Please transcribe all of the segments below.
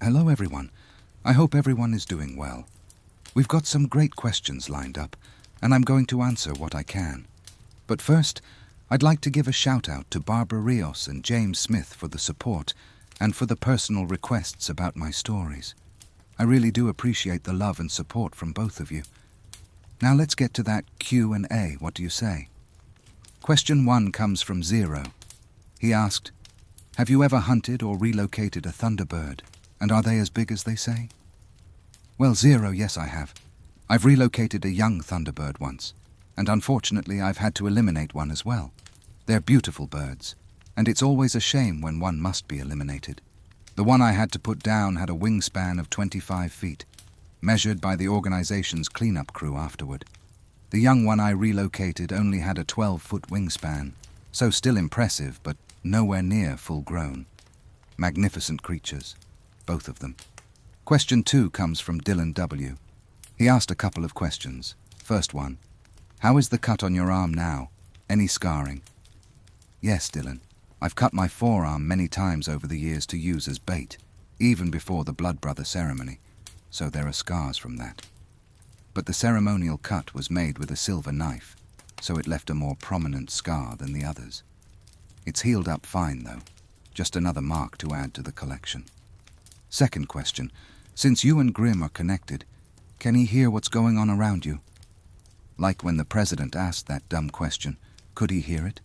Hello everyone. I hope everyone is doing well. We've got some great questions lined up, and I'm going to answer what I can. But first, I'd like to give a shout out to Barbara Rios and James Smith for the support and for the personal requests about my stories. I really do appreciate the love and support from both of you. Now let's get to that Q&A. What do you say? Question 1 comes from Zero. He asked, have you ever hunted or relocated a thunderbird, and are they as big as they say? Well, Zero, yes I have. I've relocated a young thunderbird once, and unfortunately I've had to eliminate one as well. They're beautiful birds, and it's always a shame when one must be eliminated. The one I had to put down had a wingspan of 25 feet, measured by the organization's cleanup crew afterward. The young one I relocated only had a 12-foot wingspan, so still impressive, but nowhere near full grown. Magnificent creatures, both of them. Question 2 comes from Dylan W. He asked a couple of questions. First one, how is the cut on your arm now? Any scarring? Yes, Dylan. I've cut my forearm many times over the years to use as bait, even before the Blood Brother ceremony, so there are scars from that. But the ceremonial cut was made with a silver knife, so it left a more prominent scar than the others. It's healed up fine, though. Just another mark to add to the collection. Second question, since you and Grim are connected, can he hear what's going on around you? Like when the president asked that dumb question, could he hear it?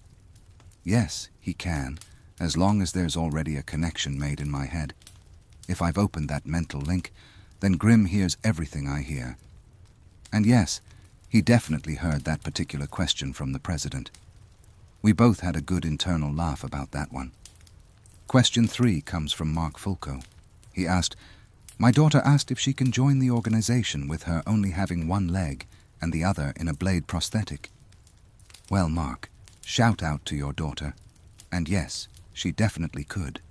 Yes, he can, as long as there's already a connection made in my head. If I've opened that mental link, then Grim hears everything I hear. And yes, he definitely heard that particular question from the president. We both had a good internal laugh about that one. Question 3 comes from Mark Fulco. He asked, my daughter asked if she can join the organization with her only having one leg and the other in a blade prosthetic. Well, Mark, shout out to your daughter. And yes, she definitely could.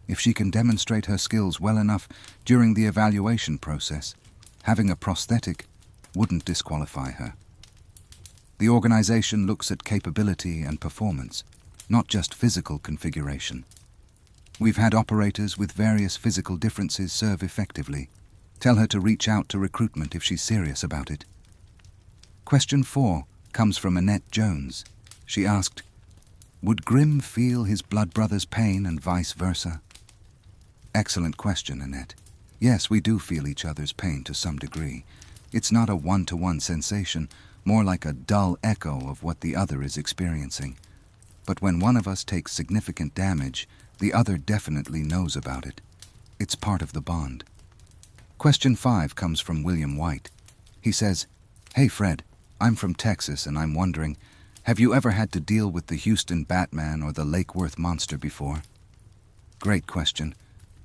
If she can demonstrate her skills well enough during the evaluation process, having a prosthetic wouldn't disqualify her. The organization looks at capability and performance, not just physical configuration. We've had operators with various physical differences serve effectively. Tell her to reach out to recruitment if she's serious about it. Question 4 comes from Annette Jones. She asked, would Grim feel his blood brother's pain and vice versa? Excellent question, Annette. Yes, we do feel each other's pain to some degree. It's not a one-to-one sensation, more like a dull echo of what the other is experiencing. But when one of us takes significant damage, the other definitely knows about it. It's part of the bond. Question 5 comes from William White. He says, hey Fred, I'm from Texas and I'm wondering, have you ever had to deal with the Houston Batman or the Lake Worth monster before? Great question.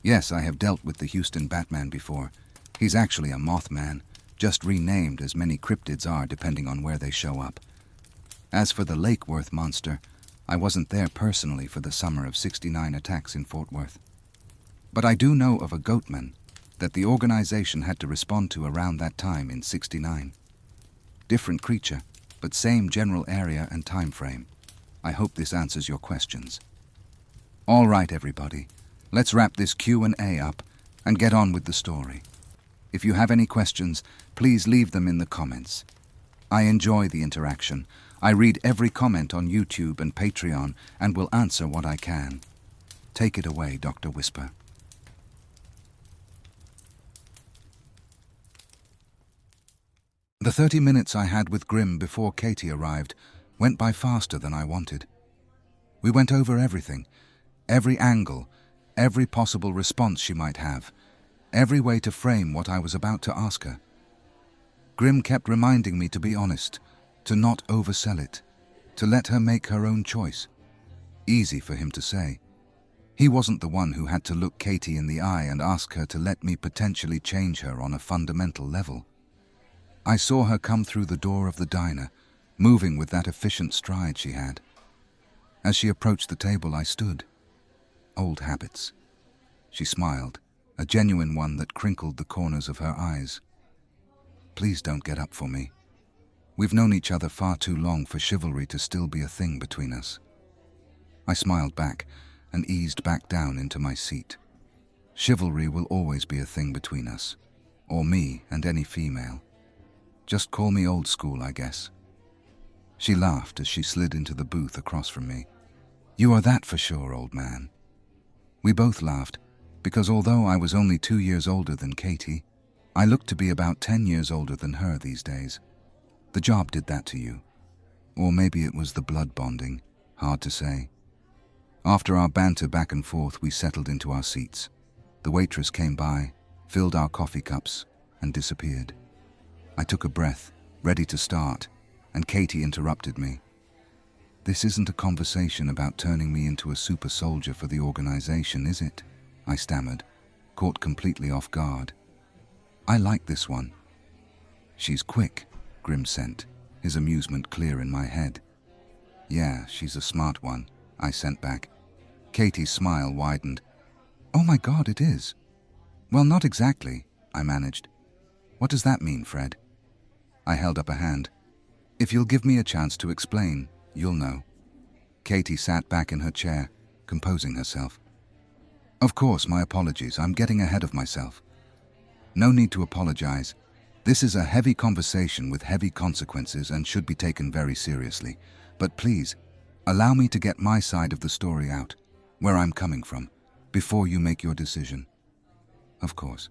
Yes, I have dealt with the Houston Batman before. He's actually a Mothman, just renamed as many cryptids are depending on where they show up. As for the Lake Worth monster, I wasn't there personally for the summer of '69 attacks in Fort Worth. But I do know of a Goatman that the organization had to respond to around that time in '69. Different creature, but same general area and time frame. I hope this answers your questions. All right, everybody, let's wrap this Q&A up and get on with the story. If you have any questions, please leave them in the comments. I enjoy the interaction. I read every comment on YouTube and Patreon and will answer what I can. Take it away, Dr. Whisper. The 30 minutes I had with Grim before Katie arrived went by faster than I wanted. We went over everything, every angle, every possible response she might have, every way to frame what I was about to ask her. Grim kept reminding me to be honest, to not oversell it, to let her make her own choice. Easy for him to say. He wasn't the one who had to look Katie in the eye and ask her to let me potentially change her on a fundamental level. I saw her come through the door of the diner, moving with that efficient stride she had. As she approached the table, I stood. Old habits. She smiled, a genuine one that crinkled the corners of her eyes. Please don't get up for me. We've known each other far too long for chivalry to still be a thing between us. I smiled back and eased back down into my seat. Chivalry will always be a thing between us, or me and any female. Just call me old school, I guess." She laughed as she slid into the booth across from me. "You are that for sure, old man." We both laughed, because although I was only 2 years older than Katie, I looked to be about 10 years older than her these days. The job did that to you. Or maybe it was the blood bonding, hard to say. After our banter back and forth, we settled into our seats. The waitress came by, filled our coffee cups, and disappeared. I took a breath, ready to start, and Katie interrupted me. "This isn't a conversation about turning me into a super soldier for the organization, is it?" I stammered, caught completely off guard. "I like this one." "She's quick," Grim sent, his amusement clear in my head. "Yeah, she's a smart one," I sent back. Katie's smile widened. "Oh my God, it is." "Well, not exactly," I managed. "What does that mean, Fred?" I held up a hand. "If you'll give me a chance to explain, you'll know." Katie sat back in her chair, composing herself. "Of course, my apologies. I'm getting ahead of myself." "No need to apologize. This is a heavy conversation with heavy consequences and should be taken very seriously. But please, allow me to get my side of the story out, where I'm coming from, before you make your decision." "Of course."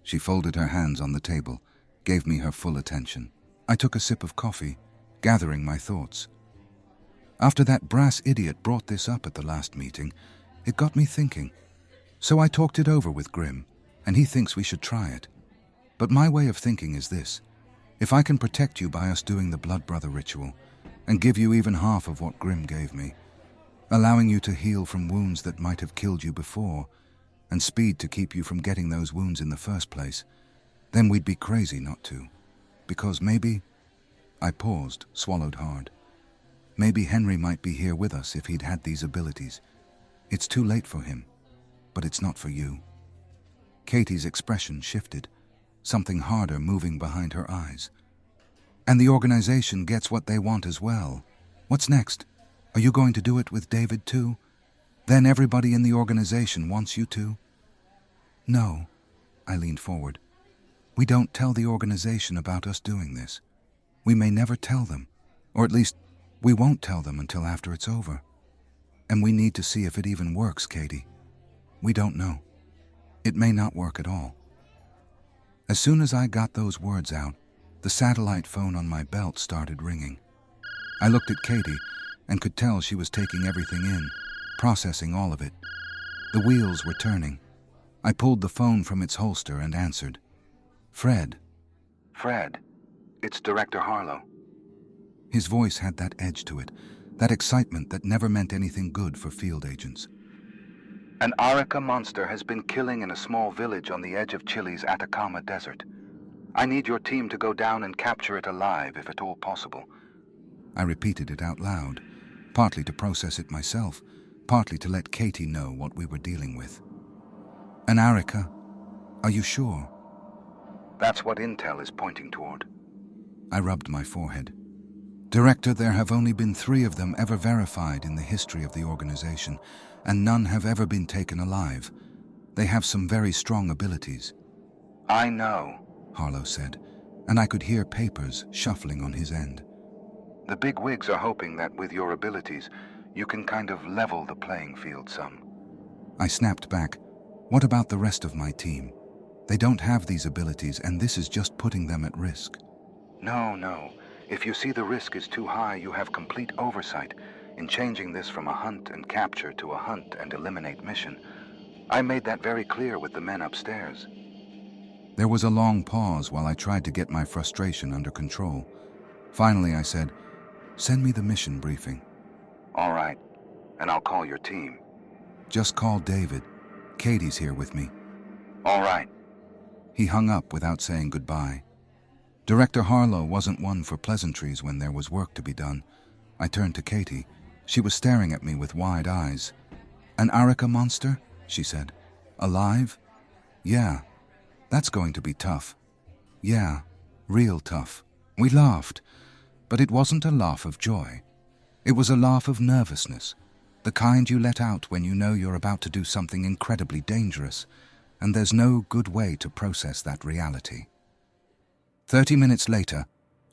She folded her hands on the table, gave me her full attention. I took a sip of coffee, gathering my thoughts. After that brass idiot brought this up at the last meeting, it got me thinking. So I talked it over with Grim, and he thinks we should try it. But my way of thinking is this: if I can protect you by us doing the blood brother ritual, and give you even half of what Grim gave me, allowing you to heal from wounds that might have killed you before, and speed to keep you from getting those wounds in the first place, then we'd be crazy not to. Because maybe— I paused, swallowed hard. Maybe Henry might be here with us if he'd had these abilities. It's too late for him, but it's not for you. Katie's expression shifted, something harder moving behind her eyes. "And the organization gets what they want as well. What's next? Are you going to do it with David too? Then everybody in the organization wants you to?" "No," I leaned forward. "We don't tell the organization about us doing this. We may never tell them, or at least we won't tell them until after it's over. And we need to see if it even works, Katie. We don't know. It may not work at all." As soon as I got those words out, the satellite phone on my belt started ringing. I looked at Katie and could tell she was taking everything in, processing all of it. The wheels were turning. I pulled the phone from its holster and answered. "Fred." "Fred, it's Director Harlow." His voice had that edge to it, that excitement that never meant anything good for field agents. "An Arica monster has been killing in a small village on the edge of Chile's Atacama Desert. I need your team to go down and capture it alive, if at all possible." I repeated it out loud, partly to process it myself, partly to let Katie know what we were dealing with. "An Arica? Are you sure?" "That's what intel is pointing toward." I rubbed my forehead. "Director, there have only been 3 of them ever verified in the history of the organization, and none have ever been taken alive. They have some very strong abilities." "I know," Harlow said, and I could hear papers shuffling on his end. "The big wigs are hoping that with your abilities, you can kind of level the playing field some." I snapped back. "What about the rest of my team? They don't have these abilities, and this is just putting them at risk." No. If you see the risk is too high, you have complete oversight in changing this from a hunt and capture to a hunt and eliminate mission. I made that very clear with the men upstairs." There was a long pause while I tried to get my frustration under control. Finally, I said, "Send me the mission briefing." "All right, and I'll call your team." "Just call David. Katie's here with me." "All right." He hung up without saying goodbye. Director Harlow wasn't one for pleasantries when there was work to be done. I turned to Katie. She was staring at me with wide eyes. "An Arica monster?" she said. "Alive?" "Yeah. That's going to be tough." "Yeah, real tough." We laughed, but it wasn't a laugh of joy. It was a laugh of nervousness, The kind you let out when you know you're about to do something incredibly dangerous, and there's no good way to process that reality. 30 minutes later,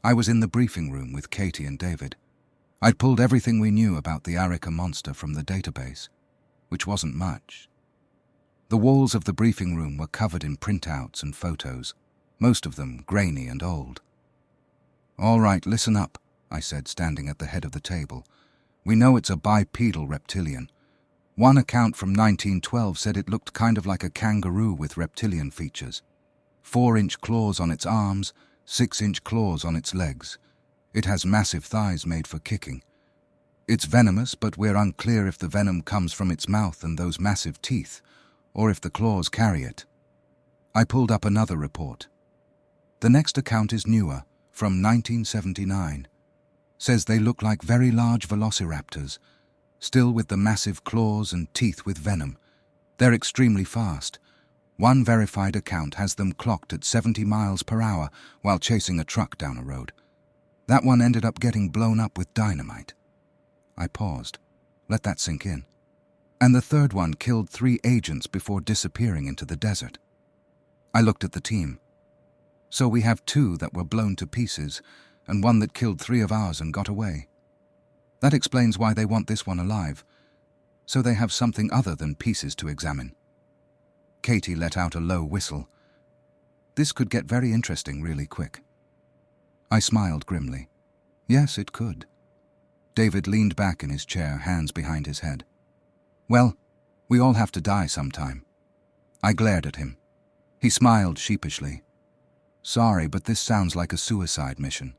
I was in the briefing room with Katie and David. I'd pulled everything we knew about the Arica monster from the database, which wasn't much. The walls of the briefing room were covered in printouts and photos, most of them grainy and old. "All right, listen up," I said, standing at the head of the table. "We know it's a bipedal reptilian. One account from 1912 said it looked kind of like a kangaroo with reptilian features. 4-inch claws on its arms, 6-inch claws on its legs. It has massive thighs made for kicking. It's venomous, but we're unclear if the venom comes from its mouth and those massive teeth, or if the claws carry it." I pulled up another report. The next account is newer, from 1979. Says they look like very large velociraptors, still with the massive claws and teeth with venom. They're extremely fast. One verified account has them clocked at 70 miles per hour while chasing a truck down a road. That one ended up getting blown up with dynamite. I paused. Let that sink in. And the third one killed 3 agents before disappearing into the desert. I looked at the team. So we have 2 that were blown to pieces, and one that killed 3 of ours and got away. That explains why they want this one alive, so they have something other than pieces to examine. Katie let out a low whistle. This could get very interesting really quick. I smiled grimly. Yes, it could. David leaned back in his chair, hands behind his head. "Well, we all have to die sometime." I glared at him. He smiled sheepishly. "Sorry, but this sounds like a suicide mission."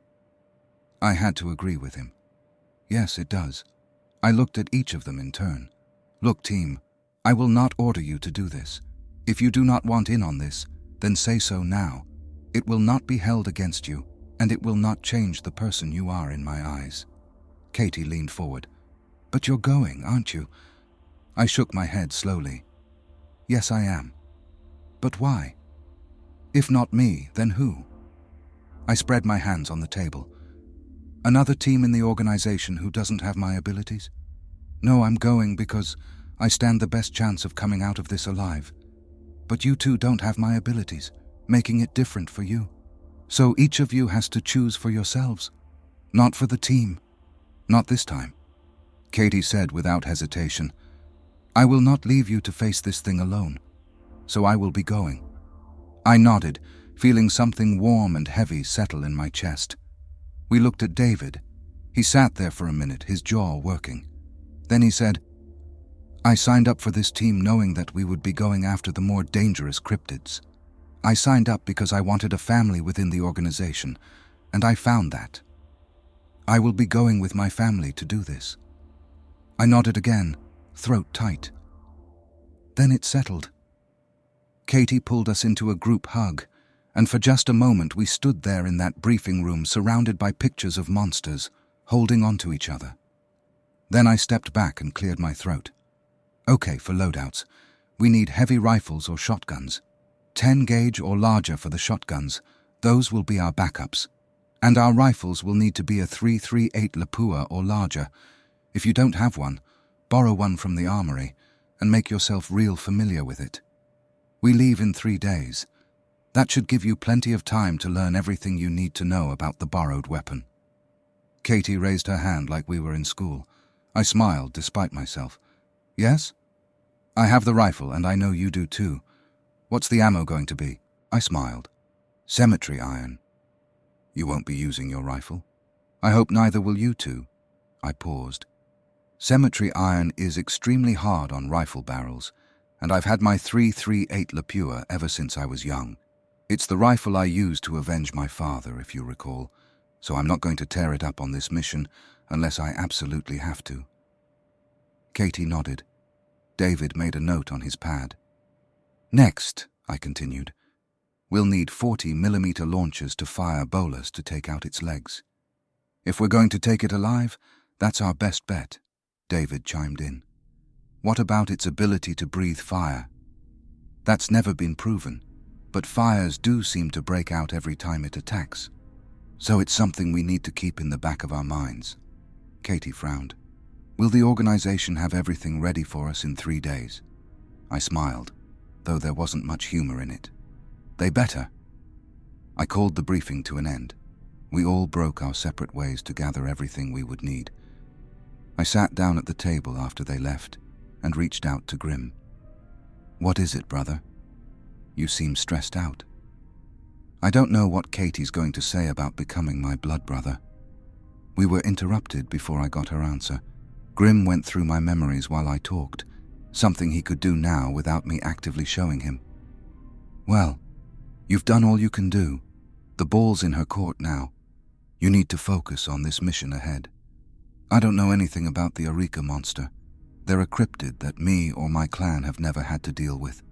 I had to agree with him. Yes, it does. I looked at each of them in turn. "Look, team, I will not order you to do this. If you do not want in on this, then say so now. It will not be held against you, and it will not change the person you are in my eyes." Katie leaned forward. "But you're going, aren't you?" I shook my head slowly. "Yes, I am. But why? If not me, then who?" I spread my hands on the table. "Another team in the organization who doesn't have my abilities? No, I'm going because I stand the best chance of coming out of this alive. But you two don't have my abilities, making it different for you. So each of you has to choose for yourselves. Not for the team. Not this time." Katie said without hesitation, "I will not leave you to face this thing alone, so I will be going." I nodded, feeling something warm and heavy settle in my chest. We looked at David. He sat there for a minute, his jaw working. Then he said, "I signed up for this team knowing that we would be going after the more dangerous cryptids. I signed up because I wanted a family within the organization, and I found that. I will be going with my family to do this." I nodded again, throat tight. Then it settled. Katie pulled us into a group hug, and for just a moment we stood there in that briefing room surrounded by pictures of monsters, holding on to each other. Then I stepped back and cleared my throat. "Okay, for loadouts, we need heavy rifles or shotguns. 10 gauge or larger for the shotguns. Those will be our backups. And our rifles will need to be a 338 Lapua or larger. If you don't have one, borrow one from the armory and make yourself real familiar with it. We leave in 3 days. That should give you plenty of time to learn everything you need to know about the borrowed weapon." Katie raised her hand like we were in school. I smiled despite myself. "Yes? I have the rifle, and I know you do too. What's the ammo going to be?" I smiled. "Cemetery iron." "You won't be using your rifle?" "I hope neither will you two." I paused. "Cemetery iron is extremely hard on rifle barrels, and I've had my 338 Lapua ever since I was young. It's the rifle I used to avenge my father, if you recall, so I'm not going to tear it up on this mission unless I absolutely have to." Katie nodded. David made a note on his pad. "Next," I continued, "we'll need 40mm launchers to fire Bolas to take out its legs. If we're going to take it alive, that's our best bet," David chimed in. "What about its ability to breathe fire?" "That's never been proven, but fires do seem to break out every time it attacks. So it's something we need to keep in the back of our minds." Katie frowned. Will the organization have everything ready for us in 3 days? I smiled, though there wasn't much humor in it. They better. I called the briefing to an end. We all broke our separate ways to gather everything we would need. I sat down at the table after they left and reached out to Grim. "What is it, brother? You seem stressed out." "I don't know what Katie's going to say about becoming my blood brother." We were interrupted before I got her answer. Grim went through my memories while I talked, something he could do now without me actively showing him. "Well, you've done all you can do. The ball's in her court now. You need to focus on this mission ahead. I don't know anything about the Arica monster. They're a cryptid that me or my clan have never had to deal with."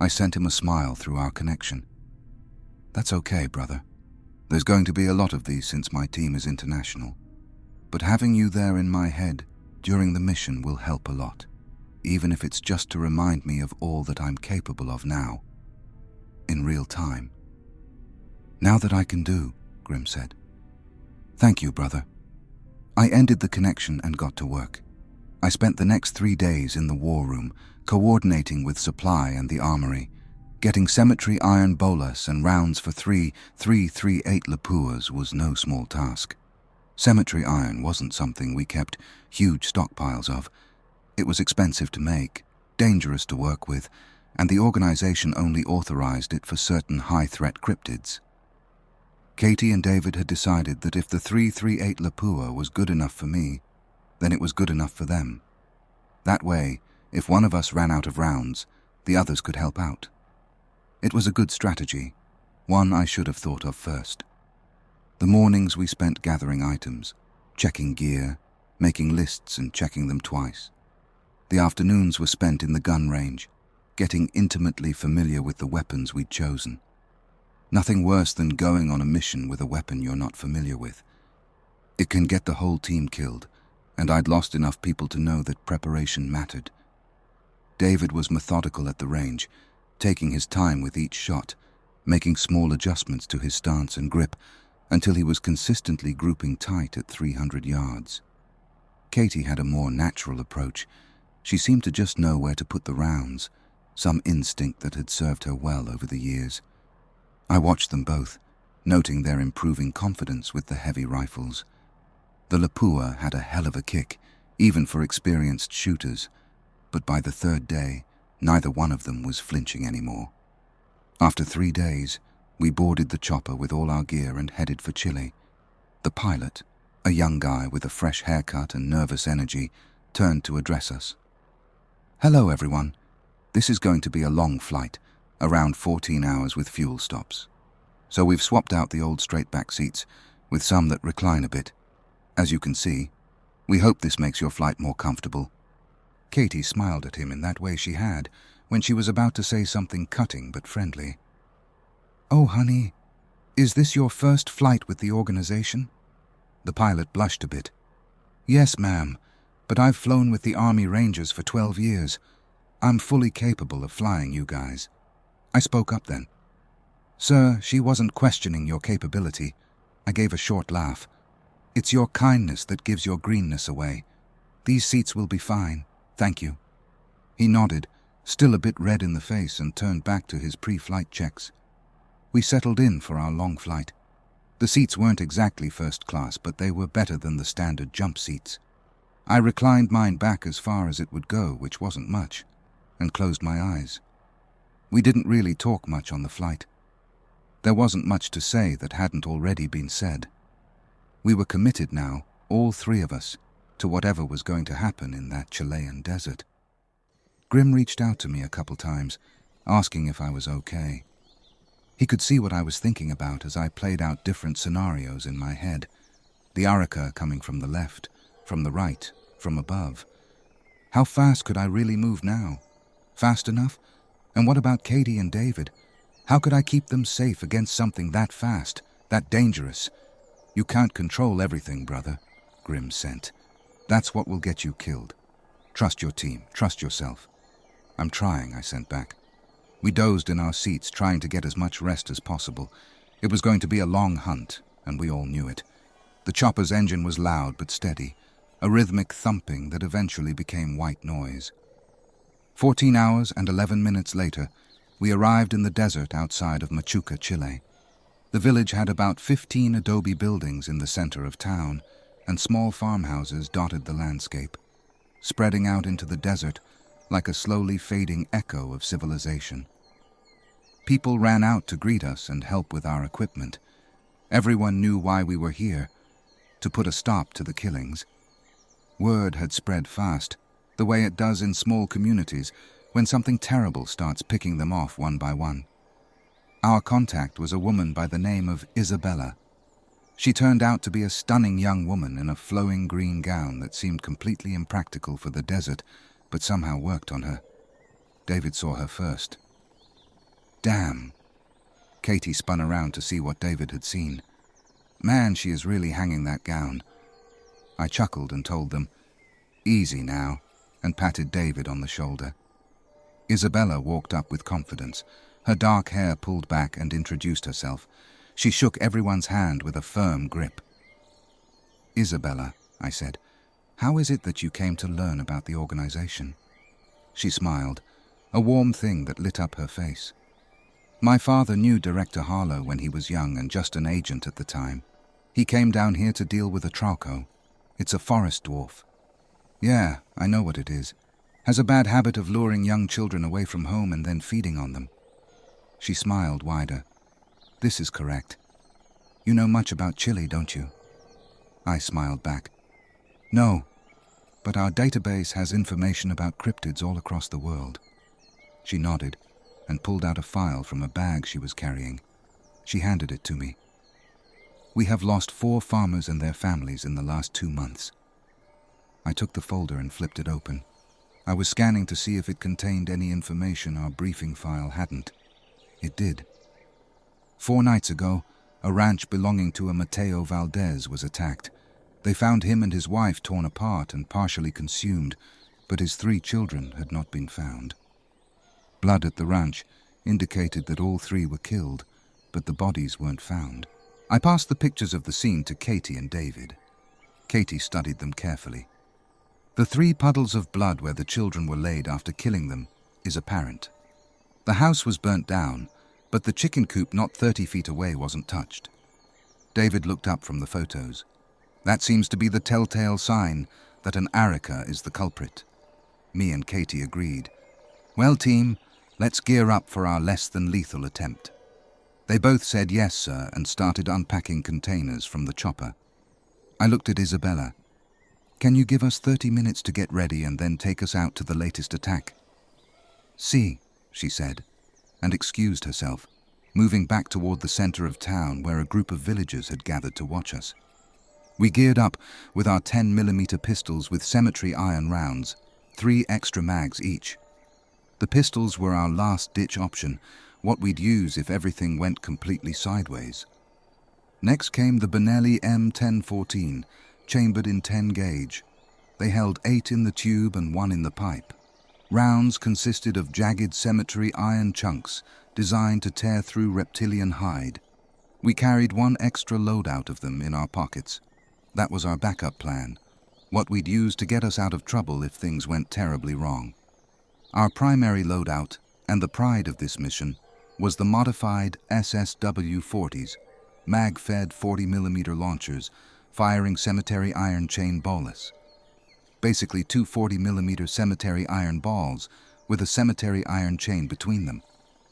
I sent him a smile through our connection. "That's okay, brother. There's going to be a lot of these since my team is international. But having you there in my head during the mission will help a lot, even if it's just to remind me of all that I'm capable of now, in real time." "Now that I can do," Grim said. "Thank you, brother." I ended the connection and got to work. I spent the next 3 days in the war room, coordinating with supply and the armory. Getting cemetery iron bolas and rounds for 3.338 Lapuas was no small task. Cemetery iron wasn't something we kept huge stockpiles of. It was expensive to make, dangerous to work with, and the organization only authorized it for certain high-threat cryptids. Katie and David had decided that if the 338 Lapua was good enough for me, then it was good enough for them. That way, if one of us ran out of rounds, the others could help out. It was a good strategy, one I should have thought of first. The mornings we spent gathering items, checking gear, making lists and checking them twice. The afternoons were spent in the gun range, getting intimately familiar with the weapons we'd chosen. Nothing worse than going on a mission with a weapon you're not familiar with. It can get the whole team killed, and I'd lost enough people to know that preparation mattered. David was methodical at the range, taking his time with each shot, making small adjustments to his stance and grip until he was consistently grouping tight at 300 yards. Katie had a more natural approach. She seemed to just know where to put the rounds, some instinct that had served her well over the years. I watched them both, noting their improving confidence with the heavy rifles. The Lapua had a hell of a kick, even for experienced shooters, but by the 3rd day, neither one of them was flinching anymore. After 3 days, we boarded the chopper with all our gear and headed for Chile. The pilot, a young guy with a fresh haircut and nervous energy, turned to address us. "Hello, everyone. This is going to be a long flight, around 14 hours with fuel stops. So we've swapped out the old straight-back seats with some that recline a bit. As you can see, we hope this makes your flight more comfortable." Katie smiled at him in that way she had when she was about to say something cutting but friendly. "Oh, honey, is this your first flight with the organization?" The pilot blushed a bit. "Yes, ma'am, but I've flown with the Army Rangers for 12 years. I'm fully capable of flying you guys." I spoke up then. "Sir, she wasn't questioning your capability." I gave a short laugh. "It's your kindness that gives your greenness away. These seats will be fine, thank you." He nodded, still a bit red in the face, and turned back to his pre-flight checks. We settled in for our long flight. The seats weren't exactly first class, but they were better than the standard jump seats. I reclined mine back as far as it would go, which wasn't much, and closed my eyes. We didn't really talk much on the flight. There wasn't much to say that hadn't already been said. We were committed now, all 3 of us, to whatever was going to happen in that Chilean desert. Grim reached out to me a couple times, asking if I was okay. He could see what I was thinking about as I played out different scenarios in my head. The Arica coming from the left, from the right, from above. How fast could I really move now? Fast enough? And what about Katie and David? How could I keep them safe against something that fast, that dangerous? "You can't control everything, brother," Grim sent. "That's what will get you killed. Trust your team, trust yourself." "I'm trying," I sent back. We dozed in our seats, trying to get as much rest as possible. It was going to be a long hunt, and we all knew it. The chopper's engine was loud but steady, a rhythmic thumping that eventually became white noise. 14 hours and 11 minutes later, we arrived in the desert outside of Machuca, Chile. The village had about 15 adobe buildings in the center of town, and small farmhouses dotted the landscape, spreading out into the desert like a slowly fading echo of civilization. People ran out to greet us and help with our equipment. Everyone knew why we were here, to put a stop to the killings. Word had spread fast, the way it does in small communities when something terrible starts picking them off one by one. Our contact was a woman by the name of Isabella. She turned out to be a stunning young woman in a flowing green gown that seemed completely impractical for the desert, but somehow worked on her. David saw her first. Damn. Katie spun around to see what David had seen. Man, she is really hanging that gown. I chuckled and told them, easy now, and patted David on the shoulder. Isabella walked up with confidence, her dark hair pulled back, and introduced herself. She shook everyone's hand with a firm grip. Isabella, I said, how is it that you came to learn about the organization? She smiled, a warm thing that lit up her face. My father knew Director Harlow when he was young and just an agent at the time. He came down here to deal with a trauco. It's a forest dwarf. Yeah, I know what it is. Has a bad habit of luring young children away from home and then feeding on them. She smiled wider. This is correct. You know much about Chile, don't you? I smiled back. No, but our database has information about cryptids all across the world. She nodded and pulled out a file from a bag she was carrying. She handed it to me. We have lost 4 farmers and their families in the last 2 months. I took the folder and flipped it open. I was scanning to see if it contained any information our briefing file hadn't. It did. 4 nights ago, a ranch belonging to a Mateo Valdez was attacked. They found him and his wife torn apart and partially consumed, but his 3 children had not been found. Blood at the ranch indicated that all 3 were killed, but the bodies weren't found. I passed the pictures of the scene to Katie and David. Katie studied them carefully. The 3 puddles of blood where the children were laid after killing them is apparent. The house was burnt down, but the chicken coop not 30 feet away wasn't touched. David looked up from the photos. That seems to be the telltale sign that an Arica is the culprit. Me and Katie agreed. Well, team, let's gear up for our less-than-lethal attempt. They both said yes, sir, and started unpacking containers from the chopper. I looked at Isabella. Can you give us 30 minutes to get ready and then take us out to the latest attack? See, she said, and excused herself, moving back toward the center of town where a group of villagers had gathered to watch us. We geared up with our 10mm pistols with cemetery iron rounds, 3 extra mags each. The pistols were our last-ditch option, what we'd use if everything went completely sideways. Next came the Benelli M1014, chambered in 10 gauge. They held 8 in the tube and 1 in the pipe. Rounds consisted of jagged cemetery iron chunks designed to tear through reptilian hide. We carried 1 extra loadout of them in our pockets. That was our backup plan, what we'd use to get us out of trouble if things went terribly wrong. Our primary loadout, and the pride of this mission, was the modified SSW-40s, mag-fed 40mm launchers, firing cemetery iron chain bolus. Basically 2 40mm cemetery iron balls with a cemetery iron chain between them,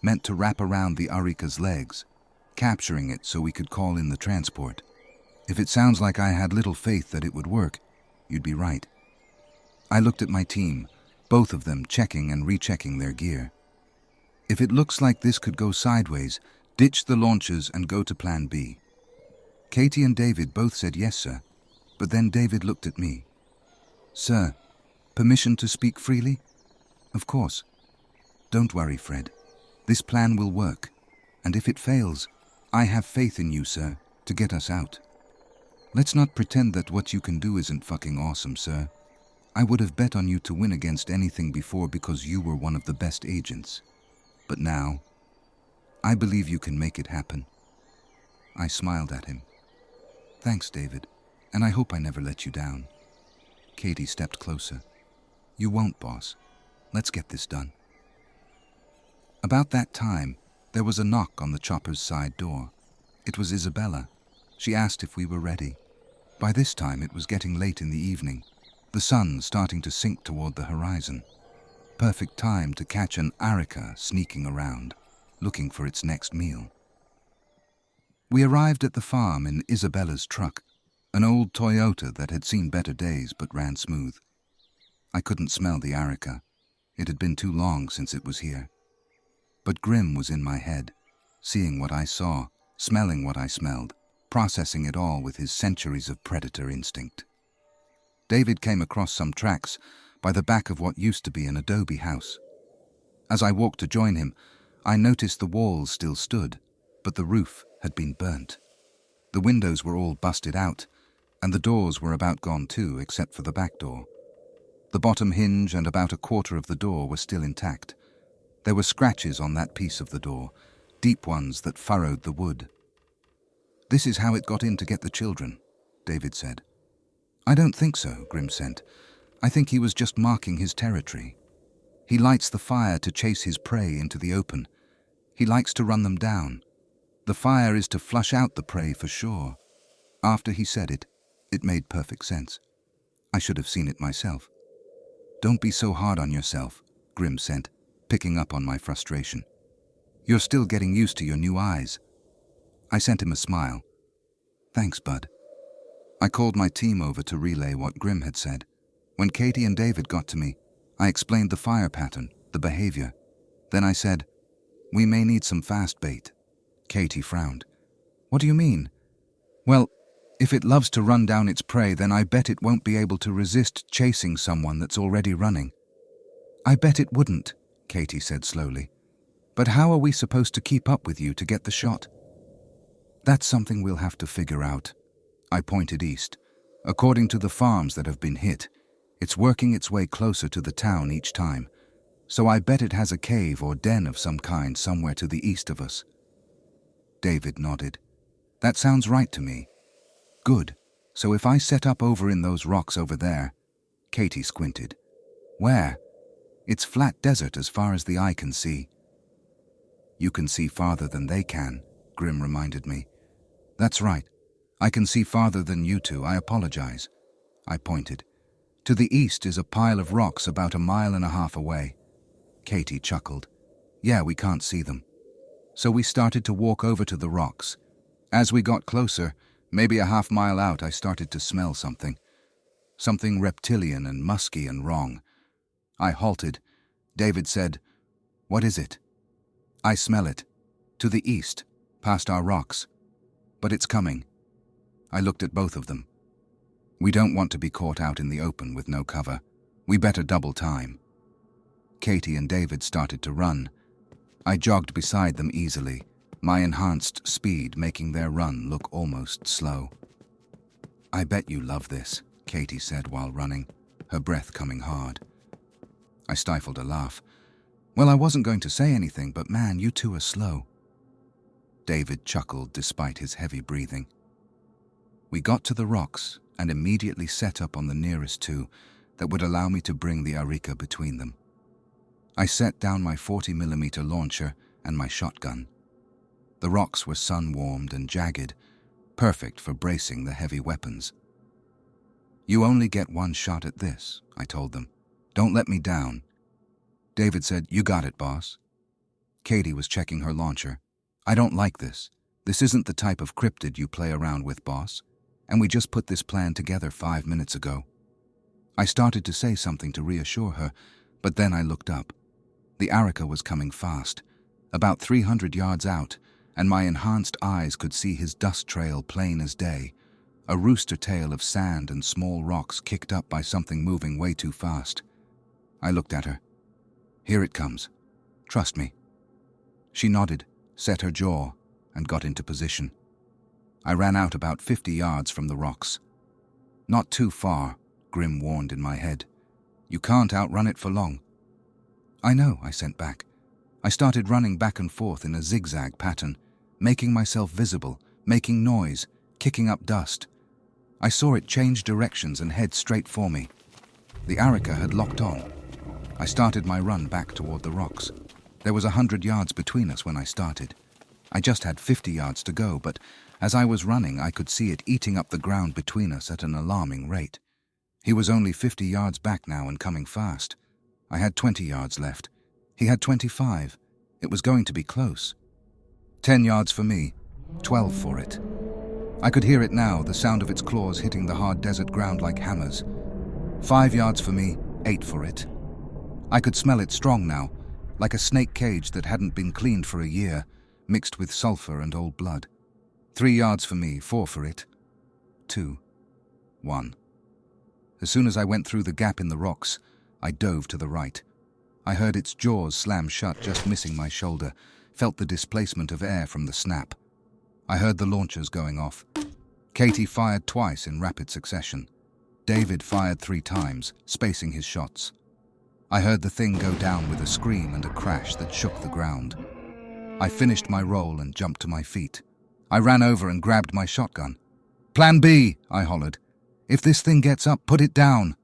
meant to wrap around the Arica's legs, capturing it so we could call in the transport. If it sounds like I had little faith that it would work, you'd be right. I looked at my team, both of them checking and rechecking their gear. If it looks like this could go sideways, ditch the launches and go to Plan B. Katie and David both said yes, sir, but then David looked at me. Sir, permission to speak freely? Of course. Don't worry, Fred. This plan will work, and if it fails, I have faith in you, sir, to get us out. Let's not pretend that what you can do isn't fucking awesome, sir. I would have bet on you to win against anything before because you were one of the best agents. But now, I believe you can make it happen. I smiled at him. Thanks, David, and I hope I never let you down. Katie stepped closer. You won't, boss. Let's get this done. About that time, there was a knock on the chopper's side door. It was Isabella. She asked if we were ready. By this time, it was getting late in the evening, the sun starting to sink toward the horizon. Perfect time to catch an Arica sneaking around, looking for its next meal. We arrived at the farm in Isabella's truck, an old Toyota that had seen better days but ran smooth. I couldn't smell the Arica. It had been too long since it was here. But Grim was in my head, seeing what I saw, smelling what I smelled, processing it all with his centuries of predator instinct. David came across some tracks by the back of what used to be an adobe house. As I walked to join him, I noticed the walls still stood, but the roof had been burnt. The windows were all busted out, and the doors were about gone too, except for the back door. The bottom hinge and about a quarter of the door were still intact. There were scratches on that piece of the door, deep ones that furrowed the wood. "This is how it got in to get the children," David said. "I don't think so," Grim said. "I think he was just marking his territory. He lights the fire to chase his prey into the open. He likes to run them down. The fire is to flush out the prey for sure." After he said it, it made perfect sense. I should have seen it myself. "Don't be so hard on yourself," Grim said, picking up on my frustration. "You're still getting used to your new eyes." I sent him a smile. "Thanks, bud." I called my team over to relay what Grim had said. When Katie and David got to me, I explained the fire pattern, the behavior. Then I said, "We may need some fast bait." Katie frowned. "What do you mean?" "Well, if it loves to run down its prey, then I bet it won't be able to resist chasing someone that's already running." "I bet it wouldn't," Katie said slowly. "But how are we supposed to keep up with you to get the shot?" "That's something we'll have to figure out." I pointed east. "According to the farms that have been hit, it's working its way closer to the town each time. So I bet it has a cave or den of some kind somewhere to the east of us." David nodded. "That sounds right to me." "Good. So if I set up over in those rocks over there..." Katie squinted. "Where?" "It's flat desert as far as the eye can see." "You can see farther than they can," Grim reminded me. "That's right. I can see farther than you two. I apologize." I pointed. "To the east is a pile of rocks about 1.5 miles away." Katie chuckled. "Yeah, we can't see them." So we started to walk over to the rocks. As we got closer, maybe a 1/2 mile out, I started to smell something. Something reptilian and musky and wrong. I halted. David said, "What is it?" "I smell it. To the east, past our rocks. But it's coming." I looked at both of them. "We don't want to be caught out in the open with no cover. We better double time." Katie and David started to run. I jogged beside them easily, my enhanced speed making their run look almost slow. "I bet you love this," Katie said while running, her breath coming hard. I stifled a laugh. "Well, I wasn't going to say anything, but man, you two are slow." David chuckled despite his heavy breathing. We got to the rocks and immediately set up on the nearest two that would allow me to bring the Arica between them. I set down my 40mm launcher and my shotgun. The rocks were sun-warmed and jagged, perfect for bracing the heavy weapons. "You only get one shot at this," I told them. "Don't let me down." David said, "You got it, boss." Katie was checking her launcher. "I don't like this. This isn't the type of cryptid you play around with, boss. And we just put this plan together 5 minutes ago." I started to say something to reassure her, but then I looked up. The Arica was coming fast, about 300 yards out, and my enhanced eyes could see his dust trail plain as day, a rooster tail of sand and small rocks kicked up by something moving way too fast. I looked at her. "Here it comes. Trust me." She nodded, set her jaw, and got into position. I ran out about 50 yards from the rocks. "Not too far," Grim warned in my head. "You can't outrun it for long." "I know," I sent back. I started running back and forth in a zigzag pattern, making myself visible, making noise, kicking up dust. I saw it change directions and head straight for me. The Arica had locked on. I started my run back toward the rocks. There was 100 yards between us when I started. I just had 50 yards to go, but as I was running, I could see it eating up the ground between us at an alarming rate. He was only 50 yards back now and coming fast. I had 20 yards left. He had 25. It was going to be close. 10 yards for me, 12 for it. I could hear it now, the sound of its claws hitting the hard desert ground like hammers. 5 yards for me, 8 for it. I could smell it strong now, like a snake cage that hadn't been cleaned for a year, mixed with sulfur and old blood. 3 yards for me, 4 for it. 2. 1. As soon as I went through the gap in the rocks, I dove to the right. I heard its jaws slam shut, just missing my shoulder, felt the displacement of air from the snap. I heard the launchers going off. Katie fired twice in rapid succession. David fired 3 times, spacing his shots. I heard the thing go down with a scream and a crash that shook the ground. I finished my roll and jumped to my feet. I ran over and grabbed my shotgun. "Plan B," I hollered. "If this thing gets up, put it down."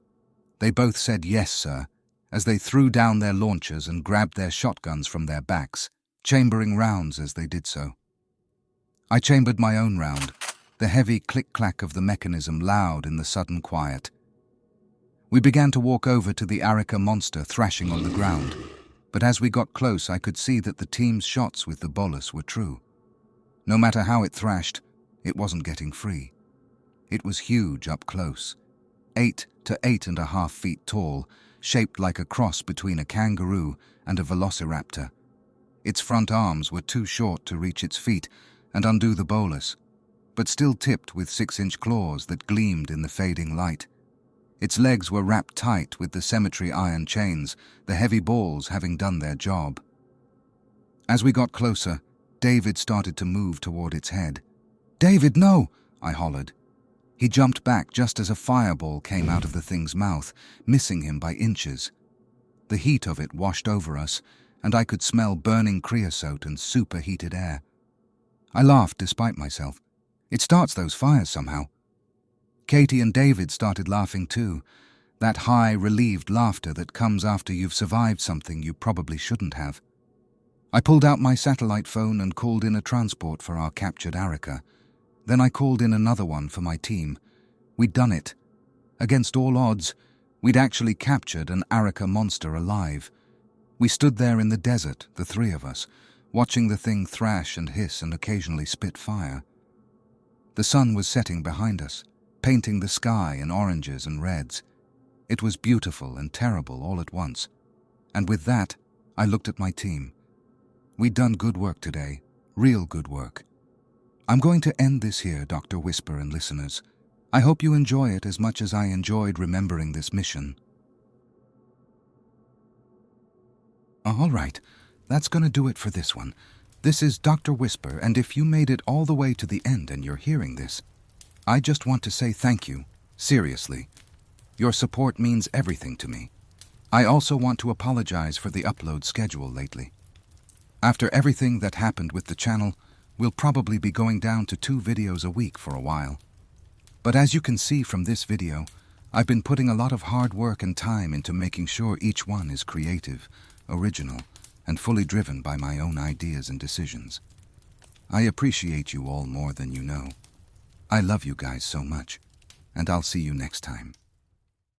They both said yes, sir, as they threw down their launchers and grabbed their shotguns from their backs, chambering rounds as they did so. I chambered my own round, the heavy click-clack of the mechanism loud in the sudden quiet. We began to walk over to the Arica monster thrashing on the ground, but as we got close I could see that the team's shots with the bolus were true. No matter how it thrashed, it wasn't getting free. It was huge up close, 8 to 8.5 feet tall, shaped like a cross between a kangaroo and a velociraptor. Its front arms were too short to reach its feet and undo the bolus, but still tipped with 6-inch claws that gleamed in the fading light. Its legs were wrapped tight with the cemetery iron chains, the heavy balls having done their job. As we got closer, David started to move toward its head. "David, no!" I hollered. He jumped back just as a fireball came out of the thing's mouth, missing him by inches. The heat of it washed over us, and I could smell burning creosote and superheated air. I laughed despite myself. It starts those fires somehow. Katie and David started laughing too, that high, relieved laughter that comes after you've survived something you probably shouldn't have. I pulled out my satellite phone and called in a transport for our captured Arica. Then I called in another one for my team. We'd done it. Against all odds, we'd actually captured an Arica monster alive. We stood there in the desert, the 3 of us, watching the thing thrash and hiss and occasionally spit fire. The sun was setting behind us, painting the sky in oranges and reds. It was beautiful and terrible all at once. And with that, I looked at my team. We'd done good work today, real good work. I'm going to end this here, Dr. Whisper and listeners. I hope you enjoy it as much as I enjoyed remembering this mission. All right, that's going to do it for this one. This is Dr. Whisper, and if you made it all the way to the end and you're hearing this, I just want to say thank you, seriously. Your support means everything to me. I also want to apologize for the upload schedule lately. After everything that happened with the channel, we'll probably be going down to 2 videos a week for a while. But as you can see from this video, I've been putting a lot of hard work and time into making sure each one is creative, original, and fully driven by my own ideas and decisions. I appreciate you all more than you know. I love you guys so much, and I'll see you next time.